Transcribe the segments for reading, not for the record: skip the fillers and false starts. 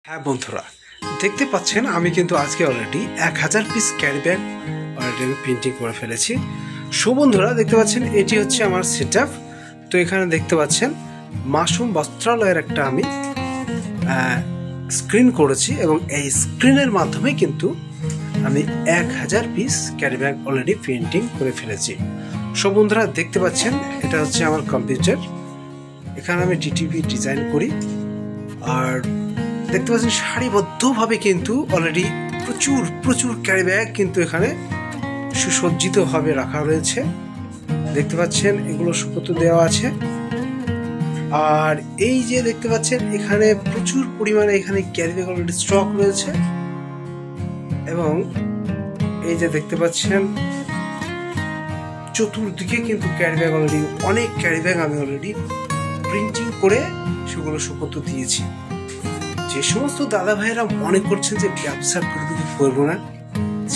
হ্যাঁ বন্ধুরা, দেখতে পাচ্ছেন আমি কিন্তু আজকে already 1000 piece carry bag already আমি প্রিন্টিং করে ফেলেছি। সো বন্ধুরা দেখতে পাচ্ছেন এটি হচ্ছে আমার সেট আপ। তো এখানে দেখতে পাচ্ছেন মাশরুম বস্ত্রালয়ের একটা আমি স্ক্রিন করেছি এবং এই স্ক্রিনের মাধ্যমে কিন্তু আমি 1000 piece carry bag already printing করে ফেলেছি। সো বন্ধুরা দেখতে পাচ্ছেন এটা হচ্ছে আমার কম্পিউটার, এখানে আমি ডিটিপি ডিজাইন করি। আর দেখতে পাচ্ছেন সারিবদ্ধভাবে কিন্তু অলরেডি প্রচুর ক্যারি ব্যাগ কিন্তু এখানে সুসজ্জিতভাবে রাখা রয়েছে। দেখতে পাচ্ছেন এগুলো সুপত্র দেওয়া আছে। আর এই যে দেখতে পাচ্ছেন এখানে প্রচুর পরিমাণে এখানে ক্যারি ব্যাগ অলরেডি স্টক রয়েছে। এবং এই যে দেখতে পাচ্ছেন চতুর্দিকে কিন্তু ক্যারি ব্যাগ অলরেডি অনেক ক্যারি ব্যাগ আমি অলরেডি প্রিন্টিং করে সেগুলো সুপত্র দিয়েছি। যে সমস্ত দাদা ভাইয়েরা মনে করছেন যে ব্যবসা করবো না,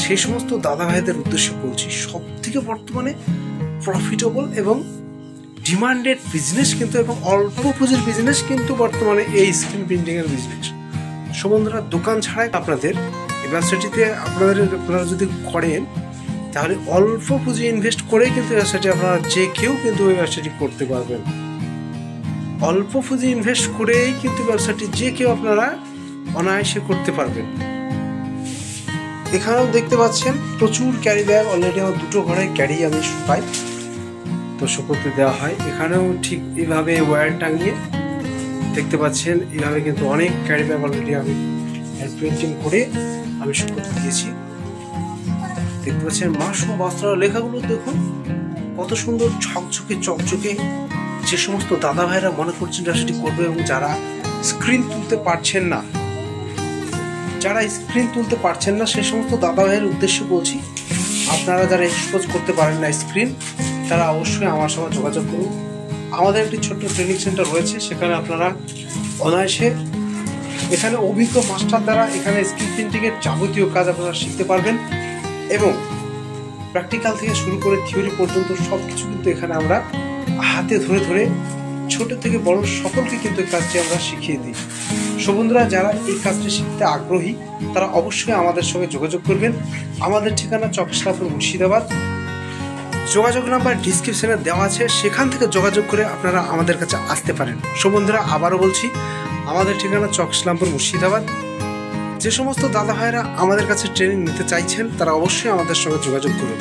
সেই সমস্ত দাদা ভাইদের উদ্দেশ্য বলছি, সব থেকে বর্তমানে প্রফিটেবল এবং ডিমান্ডেড বিজনেস কিন্তু এবং অল্প পুঁজির বিজনেস কিন্তু বর্তমানে এই স্ক্রিন প্রিন্টিং এর বিজনেস। সো বন্ধুরা দোকান ছাড়াই আপনাদের এই ব্যবসাটিতে আপনারা যদি করেন তাহলে অল্প পুঁজি ইনভেস্ট করেই কিন্তু ব্যবসাটি আপনারা যে কেউ কিন্তু ওই ব্যবসাটি করতে পারবেন। অল্প পুঁজি ইনভেস্ট করেই কিন্তু ব্যবসাটি যে কেউ আপনারা অনায়াসে করতে পারবেন। এখানেও দেখতে পাচ্ছেন প্রচুর ক্যারি ব্যাগ অলরেডি আমার দুটো ঘরে ক্যারি আমি শুকাই, তো শুকোতে দেওয়া হয়। এখানেও ঠিক এইভাবে ওয়্যার টাঙিয়ে দেখতে পাচ্ছেন এইভাবে কিন্তু অনেক ক্যারি ব্যাগ অলরেডি আমি প্রিন্টিং করে আমি শুকোতে দিয়েছি। দেখতে পাচ্ছেন মাশরুম বস্ত্রালয় লেখাগুলো দেখুন কত সুন্দর ঝকঝকে চকচকে। যে সমস্ত দাদা ভাইরা মনে করছেন ব্যবসাটি করবে এবং যারা স্ক্রিন তুলতে পারছেন না সেই সমস্ত দাদা ভাইয়ের উদ্দেশ্যে বলছি, আপনারা যারা এক্সপোজ করতে পারেন না স্ক্রিন, তারা অবশ্যই আমার সঙ্গে যোগাযোগ করুন। আমাদের একটি ছোট্ট ট্রেনিং সেন্টার রয়েছে, সেখানে আপনারা অনায়াসে এখানে অভিজ্ঞ মাস্টার দ্বারা এখানে স্ক্রিন প্রিন্টিংয়ের যাবতীয় কাজ আপনারা শিখতে পারবেন এবং প্র্যাকটিক্যাল থেকে শুরু করে থিওরি পর্যন্ত সব কিছু কিন্তু এখানে আমরা হাতে ধরে ধরে ছোট থেকে বড় সকলকে কিন্তু এই কাজটি আমরা শিখিয়ে দিই। সো বন্ধুরা যারা এই কাজটি শিখতে আগ্রহী তারা অবশ্যই আমাদের সঙ্গে যোগাযোগ করবেন। আমাদের ঠিকানা চকশলাপুর মুর্শিদাবাদ। যোগাযোগ নাম্বার ডিসক্রিপশনে দেওয়া আছে, সেখান থেকে যোগাযোগ করে আপনারা আমাদের কাছে আসতে পারেন। সো বন্ধুরা আবারও বলছি, আমাদের ঠিকানা চকশলাপুর মুর্শিদাবাদ। যে সমস্ত দাদা ভাইয়েরা আমাদের কাছে ট্রেনিং নিতে চাইছেন তারা অবশ্যই আমাদের সঙ্গে যোগাযোগ করুন।